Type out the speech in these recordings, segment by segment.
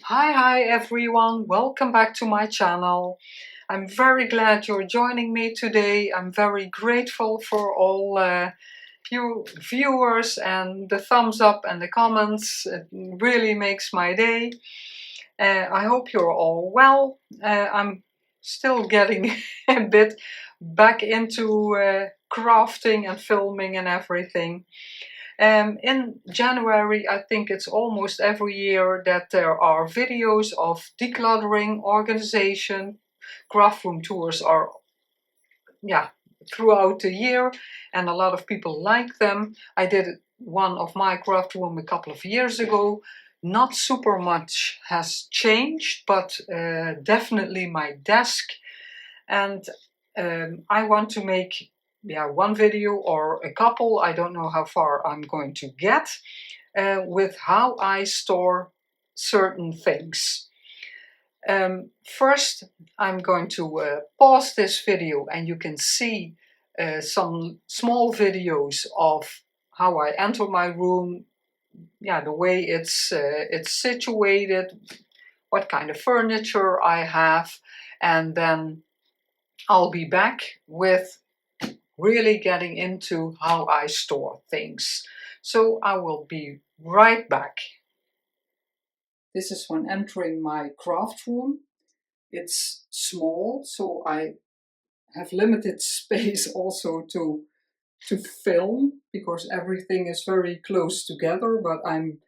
Hi everyone, welcome back to my channel. I'm very glad you're joining me today. I'm very grateful for all you viewers and the thumbs up and the comments. It really makes my day. I hope you're all well. I'm still getting a bit back into crafting and filming and everything. In January, I think it's almost every year that there are videos of decluttering, organization. Craft room tours are, throughout the year, and a lot of people like them. I did one of my craft room a couple of years ago. Not super much has changed, but definitely my desk. And I want to make one video or a couple, I don't know how far I'm going to get, with how I store certain things. First, I'm going to pause this video and you can see some small videos of how I enter my room, the way it's situated, what kind of furniture I have, and then I'll be back with really getting into how I store things. So I will be right back. This is when entering my craft room. It's small, so I have limited space also to film, because everything is very close together, but I'm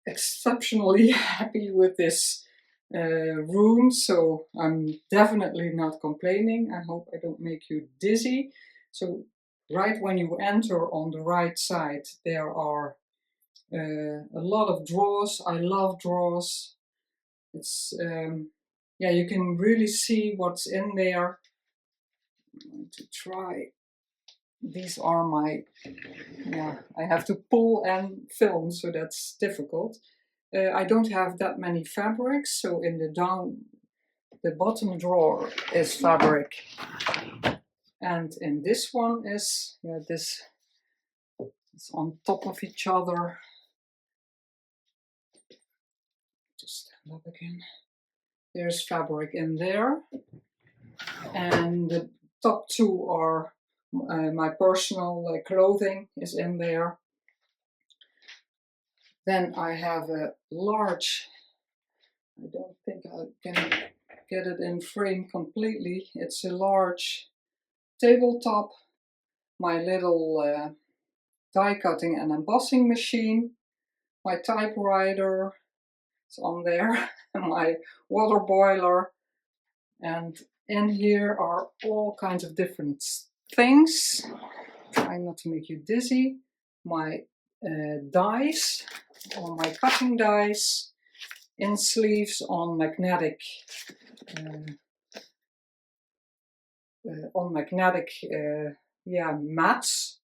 exceptionally happy with this room, so I'm definitely not complaining. I hope I don't make you dizzy. So right when you enter, on the right side, there are a lot of drawers. I love drawers. It's you can really see what's in there. I'm going to try. These are my, I have to pull and film, so that's difficult. I don't have that many fabrics, so in the bottom drawer is fabric, and in this one is, this is on top of each other. Just stand up again. There's fabric in there, and the top two are my personal clothing is in there. Then I have a large, I don't think I can get it in frame completely. It's a large tabletop, my little die cutting and embossing machine, my typewriter is on there, my water boiler, and in here are all kinds of different things. Trying not to make you dizzy. My dies, all my cutting dies, in sleeves on magnetic mats.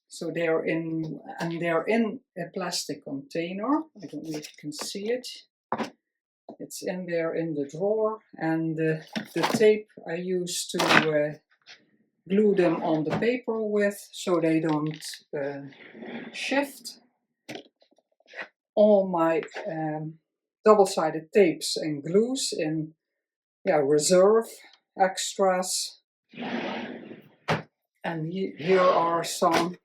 So they're in a plastic container. I don't know if you can see it. It's in there in the drawer, and the tape I use to glue them on the paper with, so they don't shift. All my double-sided tapes and glues in reserve extras. And here are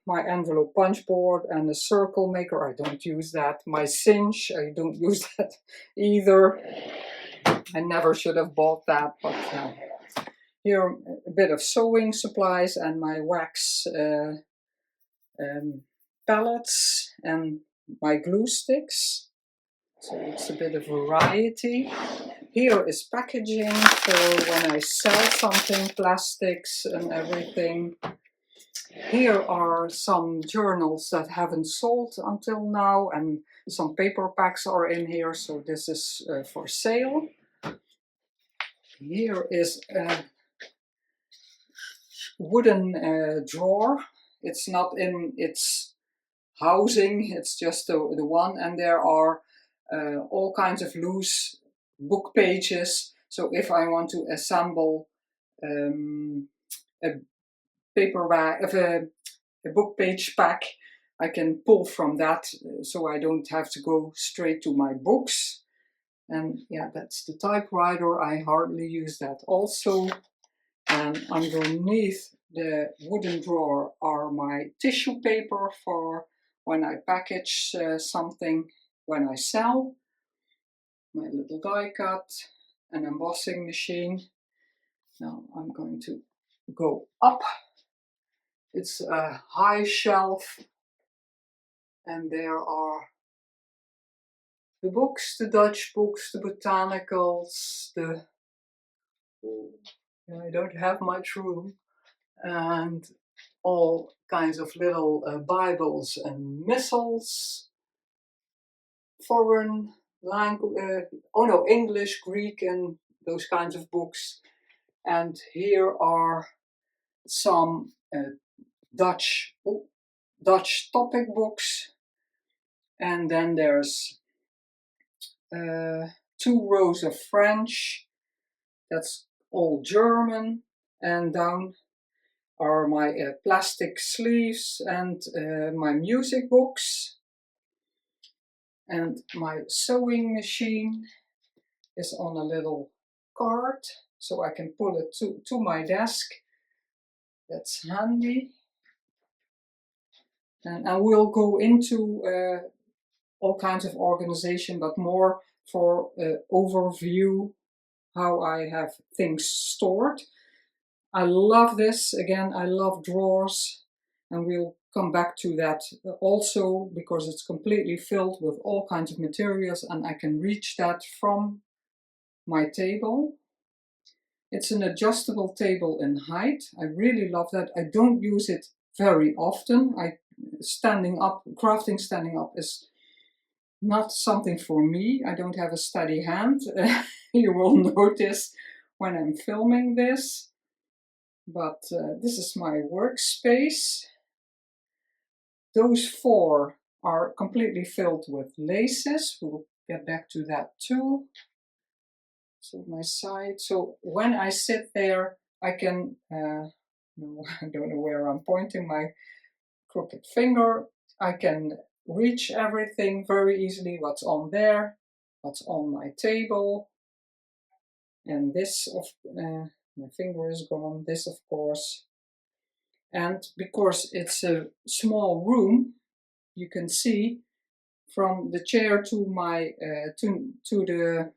my envelope punch board and a circle maker. I don't use that. My cinch, I don't use that either. I never should have bought that, but here a bit of sewing supplies and my wax pallets and my glue sticks. So it's a bit of variety. Here is packaging for when I sell something, plastics and everything. Here are some journals that haven't sold until now, and some paper packs are in here, so this is for sale. Here is a wooden drawer. It's not in its housing, it's just the one, and there are all kinds of loose book pages. So if I want to assemble a paperback of a book page pack, I can pull from that, so I don't have to go straight to my books. And yeah, that's the typewriter. I hardly use that also. And underneath the wooden drawer are my tissue paper for when I package something when I sell. My little die cut, an embossing machine. Now I'm going to go up. It's a high shelf, and there are the books, the Dutch books, the botanicals, I don't have much room, and all kinds of little Bibles and missals, foreign language, English, Greek, and those kinds of books. And here are some Dutch topic books, and then there's 2 rows of French. That's all German, and down are my plastic sleeves and my music books. And my sewing machine is on a little cart, so I can pull it to my desk. That's handy. And I will go into all kinds of organization, but more for overview how I have things stored. I love this. Again, I love drawers, and we'll come back to that also because it's completely filled with all kinds of materials, and I can reach that from my table. It's an adjustable table in height. I really love that. I don't use it very often. Crafting standing up is not something for me. I don't have a steady hand. You will notice when I'm filming this. But this is my workspace. Those 4 are completely filled with laces. We'll get back to that too. So my side. So when I sit there, I can, no, I don't know where I'm pointing my crooked finger. I can reach everything very easily, what's on there, what's on my table. And this, my finger is gone, this of course. And because it's a small room, you can see from the chair to my to the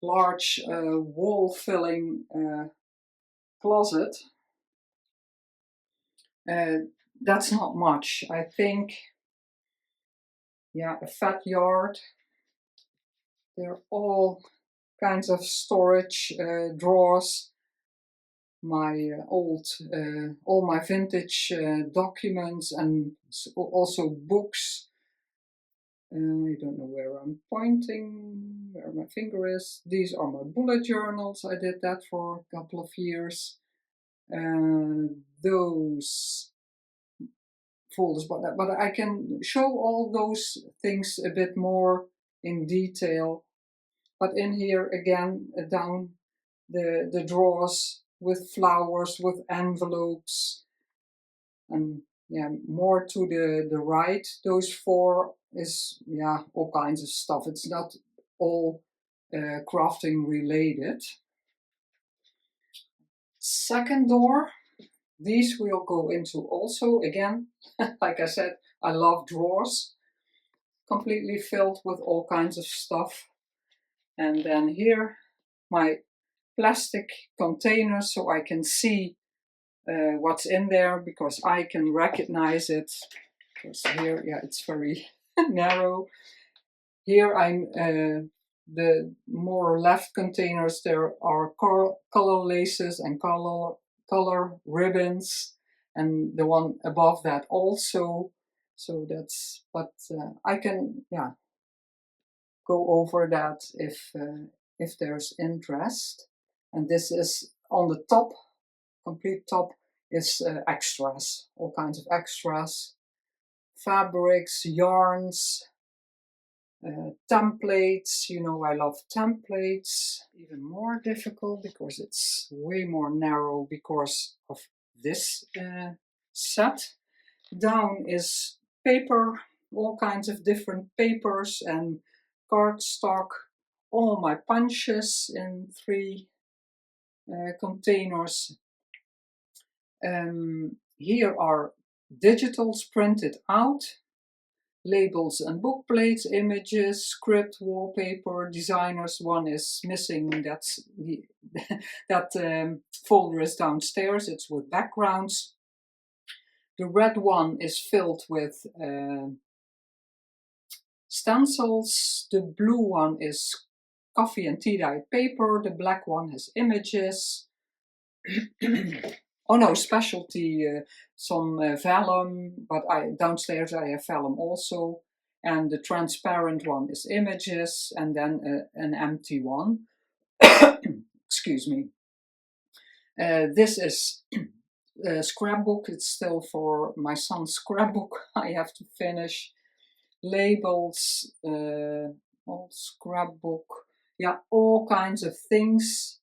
large wall-filling closet. That's not much. I think, yeah, a fat yard. There are all kinds of storage drawers. My all my vintage documents, and also books. I don't know where I'm pointing, where my finger is. These are my bullet journals. I did that for a couple of years. Those folders, but I can show all those things a bit more in detail. But in here again, down the drawers with flowers, with envelopes, and yeah, more to the right, those 4 is, yeah, all kinds of stuff. It's not all crafting related. Second door, these we'll go into also. Again, like I said, I love drawers, completely filled with all kinds of stuff. And then here, my plastic containers, so I can see what's in there, because I can recognize it. Because here, yeah, it's very narrow. Here I'm the more left containers, there are color laces and color ribbons, and the one above that also. So that's, but I can, yeah, go over that if there's interest. And this is on the top, complete top, is extras, all kinds of extras, fabrics, yarns, templates. You know, I love templates. Even more difficult because it's way more narrow because of this set. Down is paper, all kinds of different papers and cardstock, all my punches in 3 containers. Here are digitals printed out, labels and book plates, images, script, wallpaper, designers. One is missing, that's the, that folder is downstairs, it's with backgrounds. The red one is filled with stencils, the blue one is coffee and tea dyed paper, the black one has images. Oh no, specialty, some vellum, but downstairs I have vellum also. And the transparent one is images, and then an empty one. Excuse me. This is a scrapbook. It's still for my son's scrapbook. I have to finish. Labels, old scrapbook. Yeah, all kinds of things.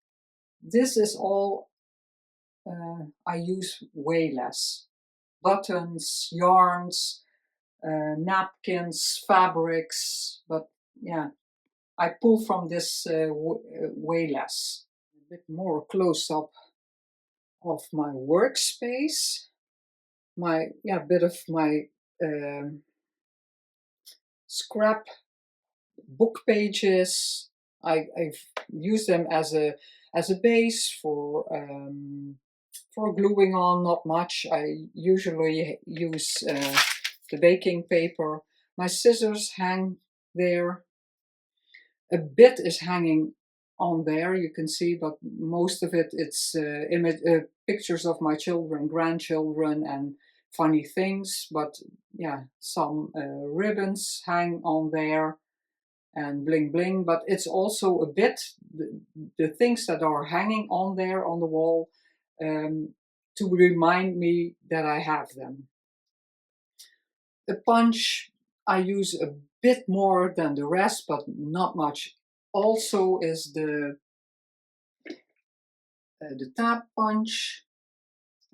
This is all I use way less. Buttons, yarns, napkins, fabrics, but yeah, I pull from this way less. A bit more close up of my workspace. Bit of my scrap book pages. I've used them as a base for gluing on, not much. I usually use the baking paper. My scissors hang there. A bit is hanging on there, you can see, but most of it's pictures of my children, grandchildren, and funny things. But yeah, some ribbons hang on there and bling bling, but it's also a bit the things that are hanging on there on the wall to remind me that I have them. The punch I use a bit more than the rest, but not much. Also is the tab punch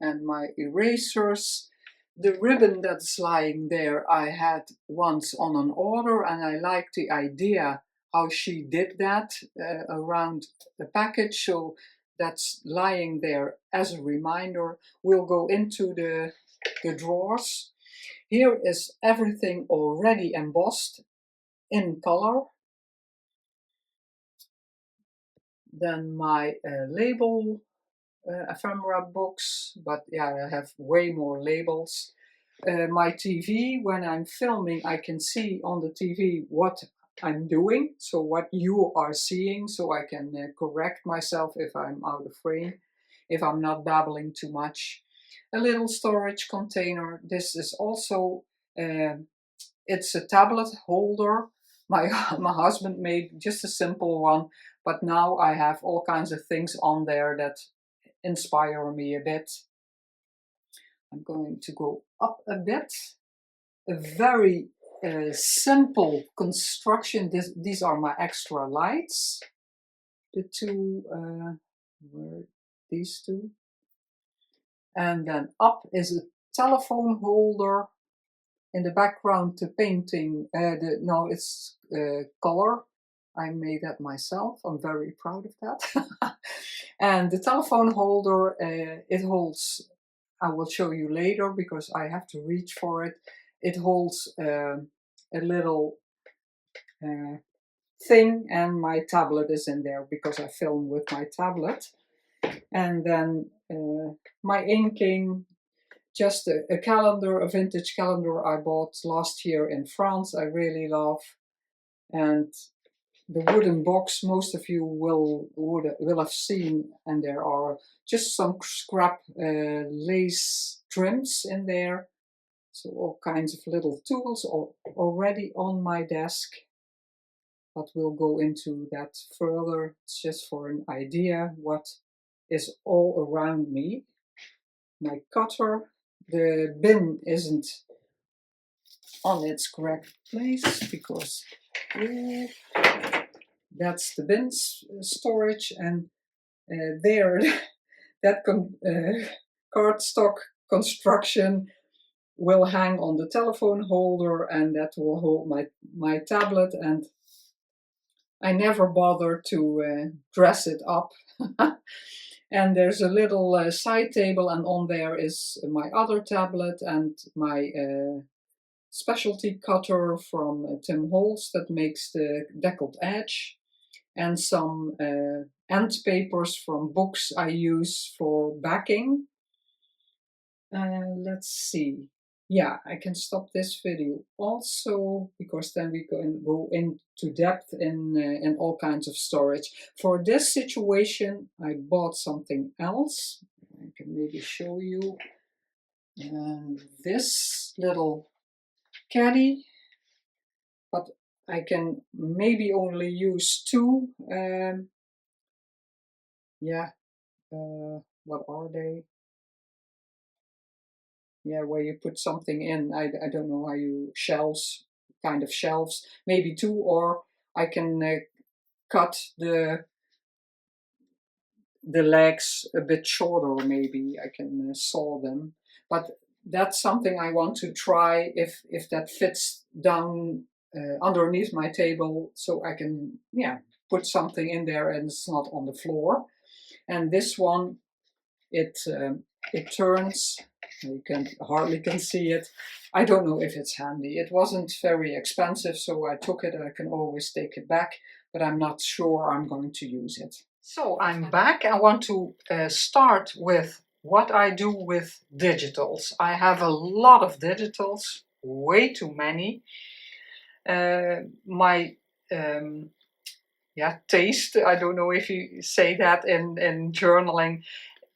and my erasers. The ribbon that's lying there I had once on an order, and I like the idea how she did that around the package, so that's lying there as a reminder. We'll go into the drawers. Here is everything already embossed in color. Then my label ephemera books, but yeah, I have way more labels. My TV, when I'm filming, I can see on the TV what I'm doing, so what you are seeing, so I can correct myself if I'm out of frame, if I'm not babbling too much. A little storage container. This is also, it's a tablet holder. My husband made just a simple one, but now I have all kinds of things on there that inspire me a bit. I'm going to go up a bit. A very simple construction. These are my extra lights. The two, these two. And then up is a telephone holder. In the background, the painting, it's color. I made that myself. I'm very proud of that. And the telephone holder, it holds, I will show you later because I have to reach for it. It holds a little thing, and my tablet is in there because I film with my tablet. And then my inking, just a calendar, a vintage calendar I bought last year in France, I really love. And the wooden box, most of you will have seen, and there are just some scrap lace trims in there. So all kinds of little tools already on my desk. But we'll go into that further. It's just for an idea what is all around me. My cutter. The bin isn't on its correct place because that's the bin storage, and there that cardstock construction will hang on the telephone holder, and that will hold my tablet, and I never bother to dress it up. And there's a little side table, and on there is my other tablet and my specialty cutter from Tim Holtz that makes the deckled edge, and some end papers from books I use for backing. Let's see. Yeah, I can stop this video also, because then we can go into depth in all kinds of storage. For this situation, I bought something else. I can maybe show you this little caddy, but I can maybe only use two. What are they? Yeah, where you put something in. I don't know how you, shelves, kind of shelves, maybe two, or I can cut the legs a bit shorter, maybe I can saw them. But that's something I want to try, if that fits down underneath my table, so I can, yeah, put something in there and it's not on the floor. And this one, it turns. You can hardly see it. I don't know if it's handy. It wasn't very expensive, so I took it. I can always take it back, but I'm not sure I'm going to use it. So I'm back. I want to start with what I do with digitals. I have a lot of digitals, way too many. My taste, I don't know if you say that in journaling,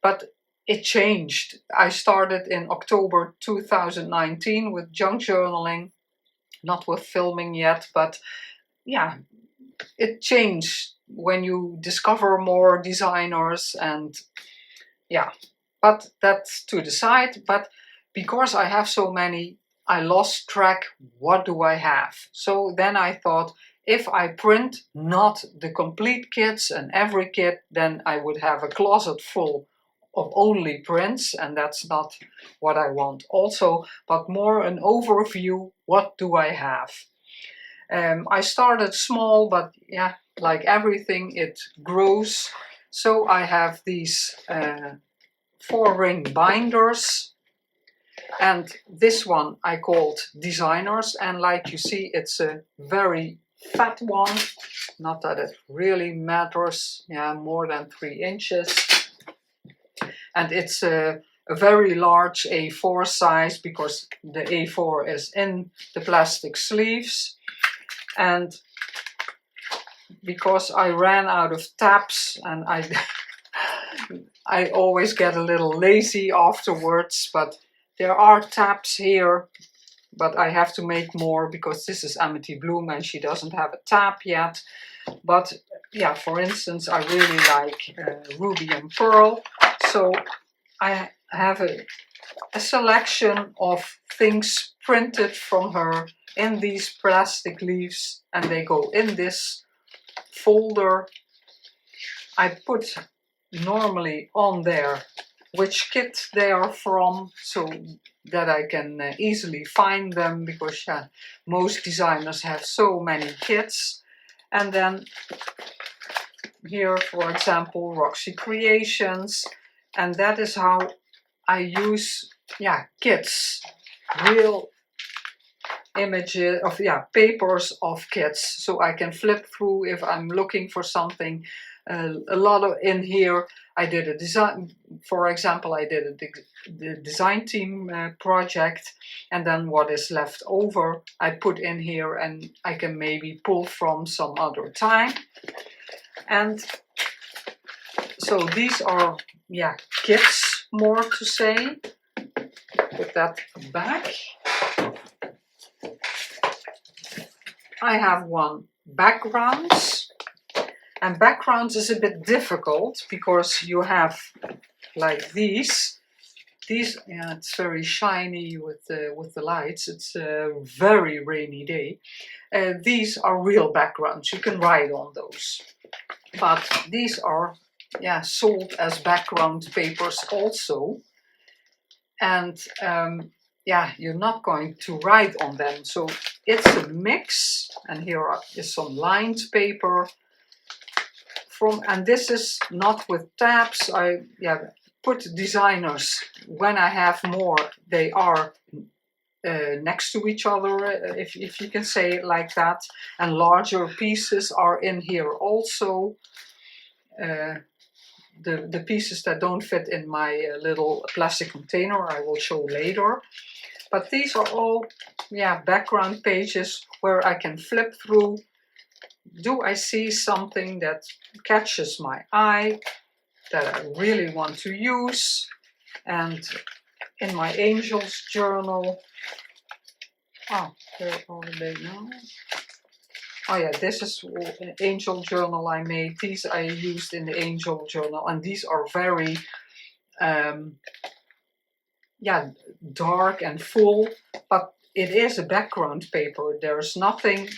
but it changed. I started in October 2019 with junk journaling, not with filming yet, but yeah, it changed when you discover more designers, and yeah, but that's to the side. But because I have so many, I lost track, what do I have? So then I thought, if I print not the complete kits and every kit, then I would have a closet full of only prints, and that's not what I want also, but more an overview, what do I have? I started small, but yeah, like everything, it grows. So I have these 4-ring binders, and this one I called designers, and like you see, it's a very fat one, not that it really matters, yeah, more than 3 inches. And it's a very large A4 size, because the A4 is in the plastic sleeves. And because I ran out of tabs, and I always get a little lazy afterwards, but there are tabs here, but I have to make more, because this is Amity Bloom and she doesn't have a tab yet. But yeah, for instance, I really like Ruby and Pearl, so I have a selection of things printed from her in these plastic leaves, and they go in this folder. I put normally on there which kit they are from, so that I can easily find them, because most designers have so many kits. And then here, for example, Roxy Creations, and that is how I use kits, real images of papers of kits, so I can flip through if I'm looking for something. A lot of in here I did a design, for example, I did the design team project, and then what is left over I put in here, and I can maybe pull from some other time. And so these are kits, more to say. Put that back. I have one backgrounds, and backgrounds is a bit difficult, because you have like these, it's very shiny with the lights, it's a very rainy day. These are real backgrounds, you can write on those, but these are sold as background papers also. And yeah, you're not going to write on them. So it's a mix, and here is some lined paper and this is not with tabs. I put designers when I have more, they are next to each other, if you can say it like that, and larger pieces are in here also. The pieces that don't fit in my little plastic container I will show later. But these are all background pages where I can flip through. Do I see something that catches my eye, that I really want to use? And in my Angels journal, where are they now? Oh yeah, this is an Angel journal I made. These I used in the Angel journal, and these are very dark and full, but it is a background paper. There's nothing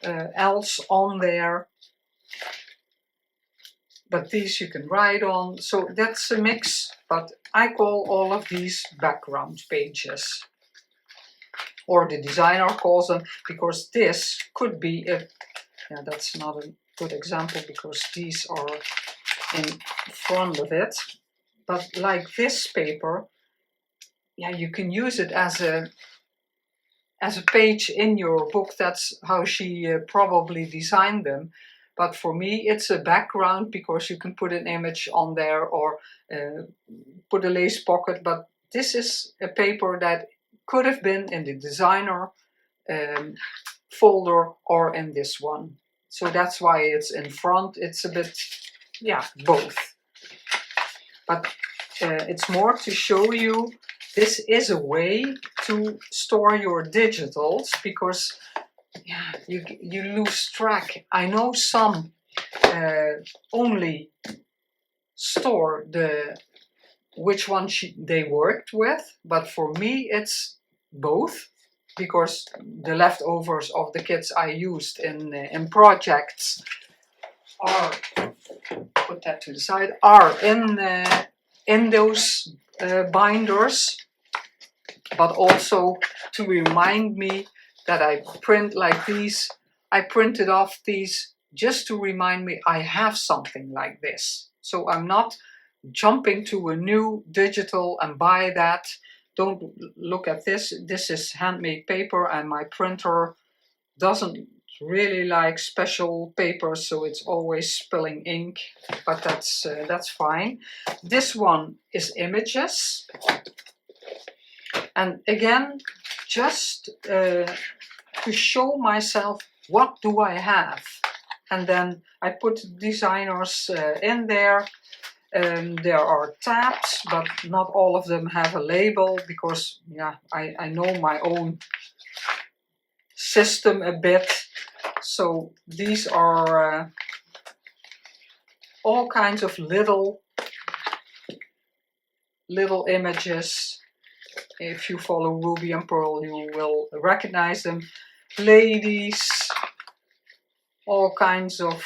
else on there, but these you can write on. So that's a mix, but I call all of these background pages, or the designer calls them, because this could be that's not a good example because these are in front of it, but like this paper, you can use it as a page in your book. That's how she probably designed them. But for me, it's a background because you can put an image on there or put a lace pocket. But this is a paper that could have been in the designer folder or in this one. So that's why it's in front. It's a bit, both. But it's more to show you this is a way to store your digitals, because you lose track. I know some only store which one they worked with, but for me it's both, because the leftovers of the kits I used in projects are, put that to the side, are in those binders, but also to remind me that I print like these. I printed off these just to remind me I have something like this. So I'm not jumping to a new digital and buy that. Don't look at this. This is handmade paper, and my printer doesn't really like special paper, so it's always spilling ink, but that's fine. This one is images, and again, just to show myself what do I have, and then I put designers in there. There are tabs, but not all of them have a label, because I know my own system a bit. So these are all kinds of little images. If you follow Ruby and Pearl, you will recognize them. Ladies, all kinds of,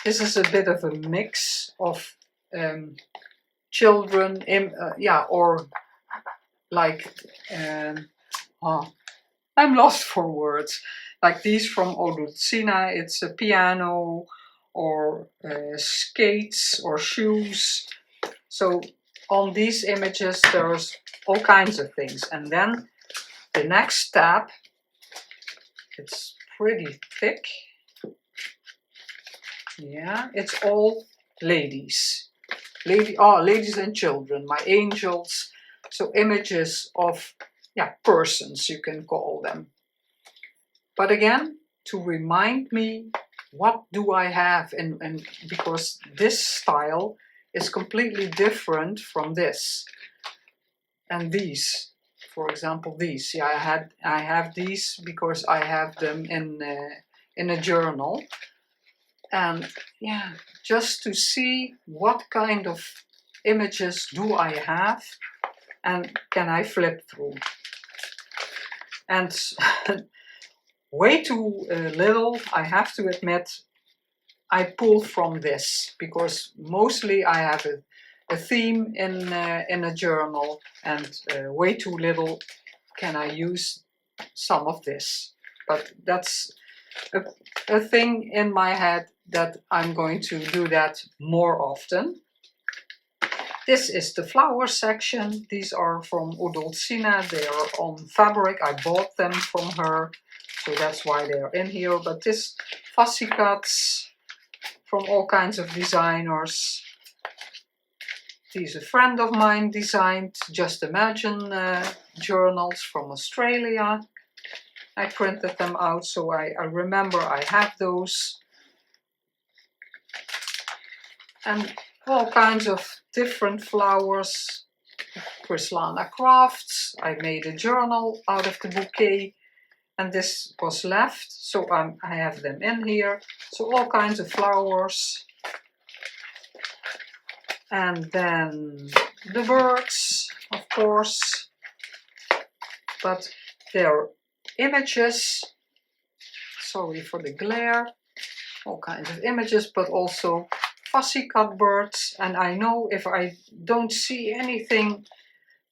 this is a bit of a mix of children, or like, I'm lost for words. Like these from Odutsina, it's a piano or skates or shoes. So on these images there's all kinds of things. And then the next tab, it's pretty thick. It's all ladies. Ladies and children, my angels. So images of persons, you can call them. But again, to remind me, what do I have? And because this style is completely different from this. And these, for example, these. I have these because I have them in a journal. And just to see what kind of images do I have and can I flip through. And way too little, I have to admit, I pull from this, because mostly I have a theme in a journal, and way too little can I use some of this. But that's a thing in my head that I'm going to do that more often. This is the flower section. These are from Udolcina. They are on fabric. I bought them from her, so that's why they're in here. But this fussy cuts from all kinds of designers. These a friend of mine designed Just Imagine journals from Australia. I printed them out, so I remember I have those. And all kinds of different flowers. Krislana Crafts. I made a journal out of the bouquet, and this was left, so I have them in here. So all kinds of flowers. And then the birds, of course, but they're images. Sorry for the glare. All kinds of images, but also fussy cut birds. And I know if I don't see anything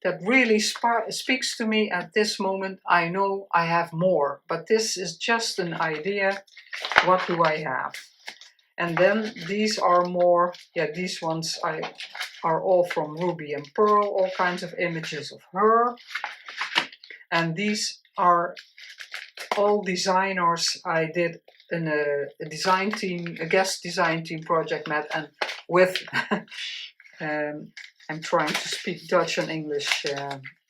that really speaks to me at this moment, I know I have more. But this is just an idea. What do I have? And then these are more, these ones are all from Ruby and Pearl, all kinds of images of her. And these are all designers I did in a design team, a guest design team project met, and with, I'm trying to speak Dutch and English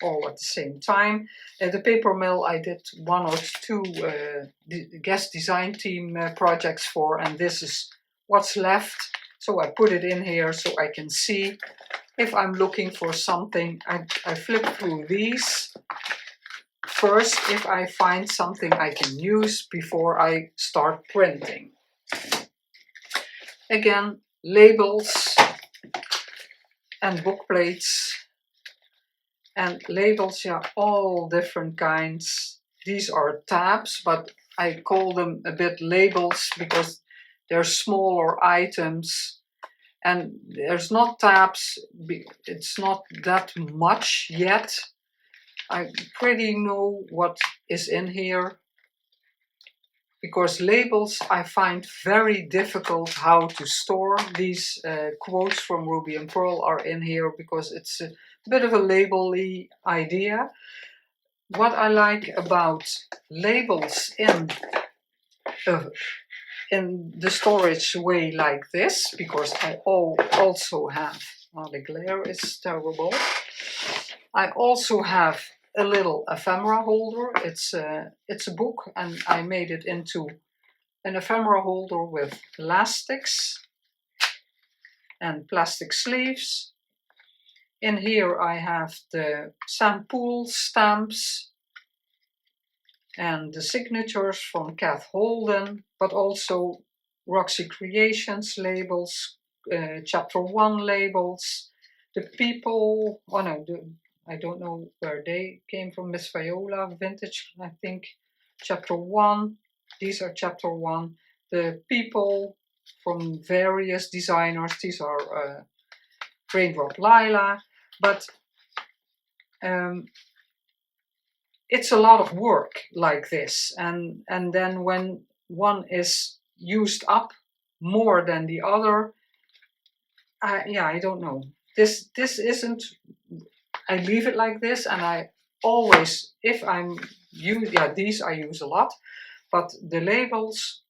all at the same time. At the paper mill I did 1 or 2 guest design team projects for, and this is what's left. So I put it in here so I can see if I'm looking for something. I flip through these first if I find something I can use before I start printing. Again, labels and book plates. And labels, all different kinds. These are tabs, but I call them a bit labels because they're smaller items. And there's not tabs, it's not that much yet. I pretty know what is in here. Because labels I find very difficult how to store. These quotes from Ruby and Pearl are in here because it's a bit of a label-y idea. What I like about labels in the storage way like this, because I also have, the glare is terrible, I also have a little ephemera holder. It's a book, and I made it into an ephemera holder with elastics and plastic sleeves. In here I have the Sampool stamps and the signatures from Kath Holden, but also Roxy Creations labels, chapter 1 labels, the people, I don't know where they came from, Miss Viola, vintage, I think, chapter 1, these are chapter 1, the people from various designers, these are Raindrop Lila, but it's a lot of work like this, and then when one is used up more than the other, I don't know. This isn't. I leave it like this, and I always, if I'm use, these I use a lot, but the labels,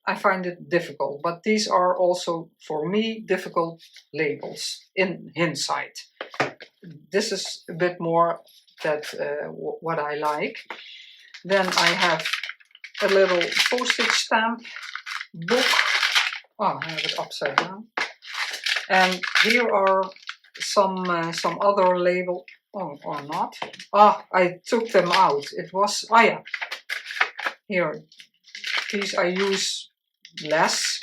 I find it difficult. But these are also for me difficult labels in hindsight. This is a bit more that what I like. Then I have a little postage stamp book. Oh, I have it upside down. And here are some other label. Oh, or not. I took them out. It was, here. These I use less.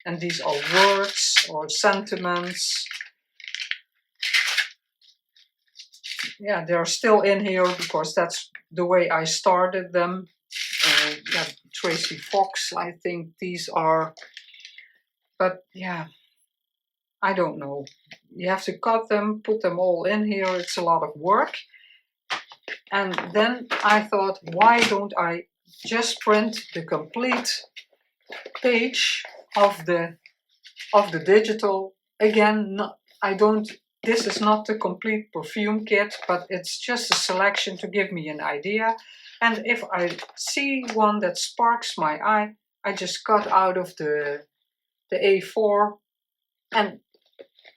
And these are words or sentiments. Yeah, they're still in here because that's the way I started them. Tracy Fox, I think these are But yeah, I don't know. You have to cut them, put them all in here. It's a lot of work. And then I thought, why don't I just print the complete page of the digital? Again, I don't. This is not the complete perfume kit, but it's just a selection to give me an idea. And if I see one that sparks my eye, I just cut out of the A4. And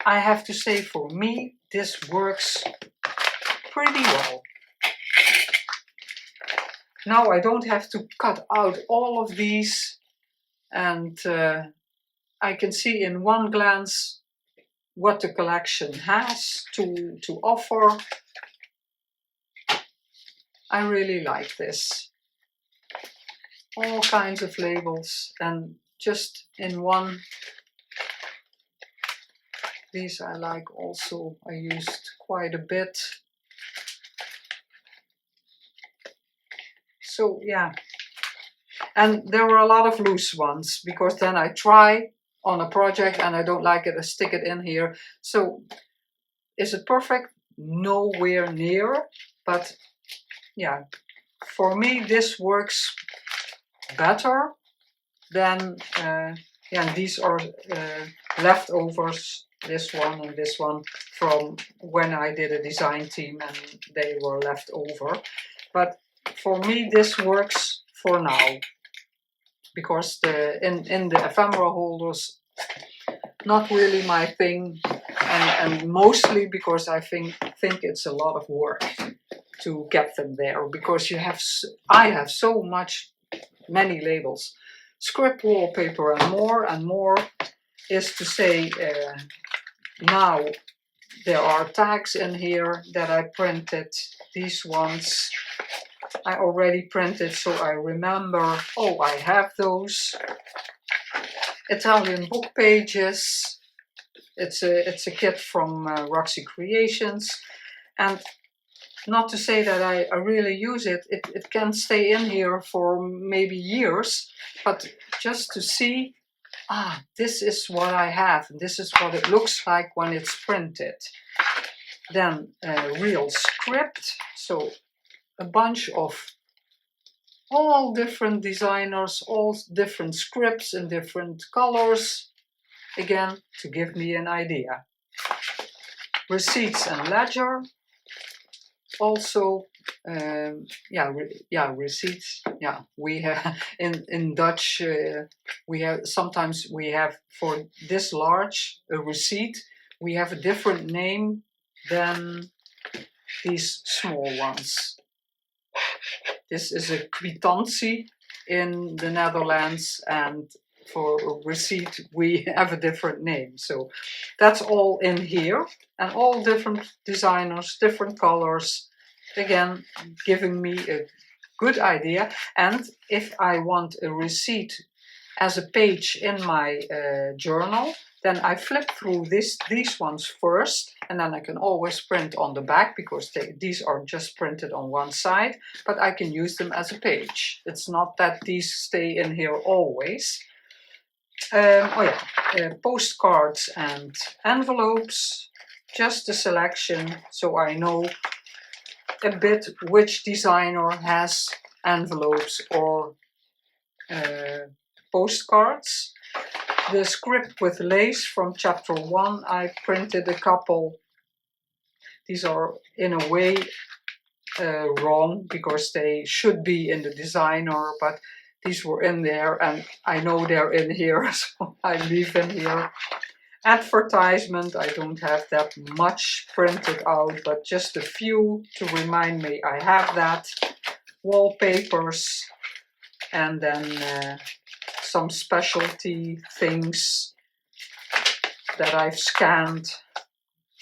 I have to say, for me, this works pretty well. Now I don't have to cut out all of these, and I can see in one glance what the collection has to offer. I really like this. All kinds of labels, and just in one. These I like also. I used quite a bit. So yeah. And there were a lot of loose ones, because then I try on a project and I don't like it, I stick it in here. So is it perfect? Nowhere near. But yeah, for me this works better than, yeah, these are leftovers, this one and this one, from when I did a design team and they were left over. But for me this works for now, because in the ephemera holders, not really my thing, and mostly because I think it's a lot of work to get them there, because I have so many labels. Script wallpaper and more is to say, now there are tags in here that I printed. These ones I already printed, so I remember, oh, I have those. Italian book pages. It's a kit from Roxy Creations, and not to say that I really use it. It can stay in here for maybe years, but just to see, this is what I have, and this is what it looks like when it's printed. Then real script, so a bunch of all different designers, all different scripts in different colors, again, to give me an idea. Receipts and ledger, also, receipts. Yeah, we have in Dutch. Sometimes we have, for this large a receipt, we have a different name than these small ones. This is a kwitantie in the Netherlands, and for a receipt we have a different name. So that's all in here, and all different designers, different colors, again giving me a good idea. And if I want a receipt as a page in my journal, then I flip through these ones first, and then I can always print on the back, because these are just printed on one side, but I can use them as a page. It's not that these stay in here always. Postcards and envelopes, just a selection, so I know a bit which designer has envelopes or postcards. The script with lace from chapter 1, I printed a couple. These are in a way wrong, because they should be in the designer, but these were in there and I know they're in here, so I leave them here. Advertisement, I don't have that much printed out, but just a few to remind me I have that. Wallpapers, and then some specialty things that I've scanned.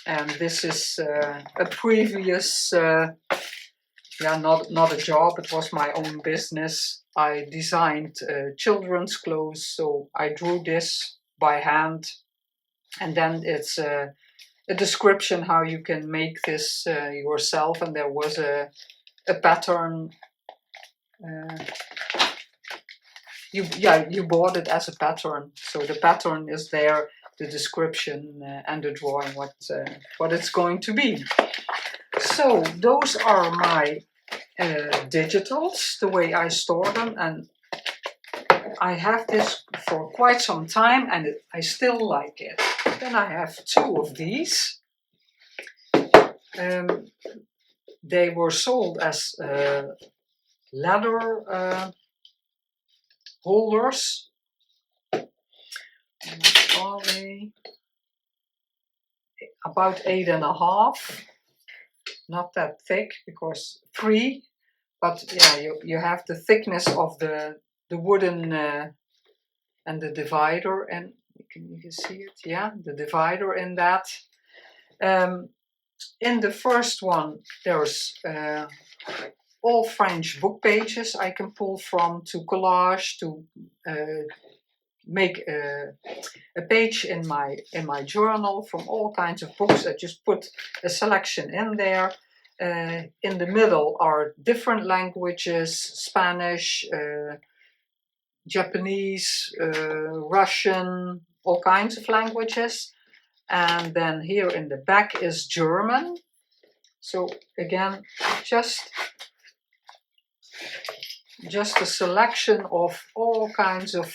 And this is a previous, not a job, it was my own business. I designed children's clothes, so I drew this by hand. And then it's a description how you can make this yourself. And there was a pattern you bought it as a pattern, so the pattern is there, the description and the drawing what it's going to be. So those are my digitals, the way I store them, and I have this for quite some time and I still like it. Then I have two of these. They were sold as leather holders. Are they? About 8.5. Not that thick, because 3. But yeah, you have the thickness of the wooden and the divider, and you can see it. Yeah, the divider in that. In the first one, there's all French book pages I can pull from to collage, to make a page in my journal from all kinds of books. I just put a selection in there. In the middle are different languages: Spanish, Japanese, Russian, all kinds of languages. And then here in the back is German. So again, just a selection of all kinds of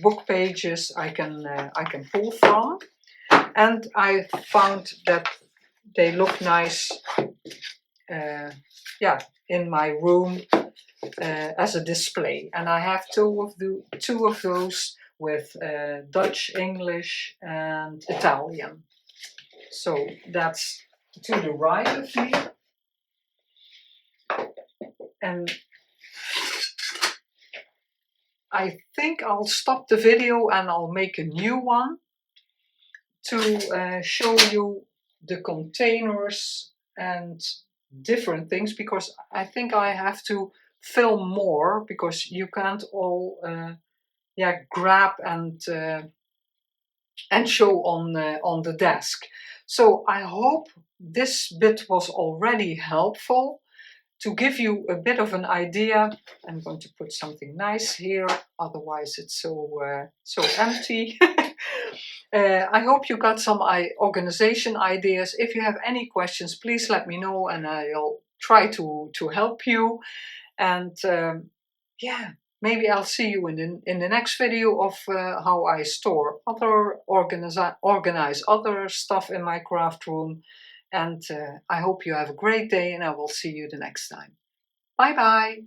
book pages I can pull from, and I found that they look nice, in my room as a display. And I have two of those with Dutch, English, and Italian. So that's to the right of me. And I think I'll stop the video and I'll make a new one to show you the containers and different things, because I think I have to film more, because you can't all grab and show on the desk. So I hope this bit was already helpful to give you a bit of an idea. I'm going to put something nice here, otherwise it's so empty. I hope you got some organization ideas. If you have any questions, please let me know and I'll try to help you. And maybe I'll see you in the next video of how I store organize other stuff in my craft room. And I hope you have a great day, and I will see you the next time. Bye bye.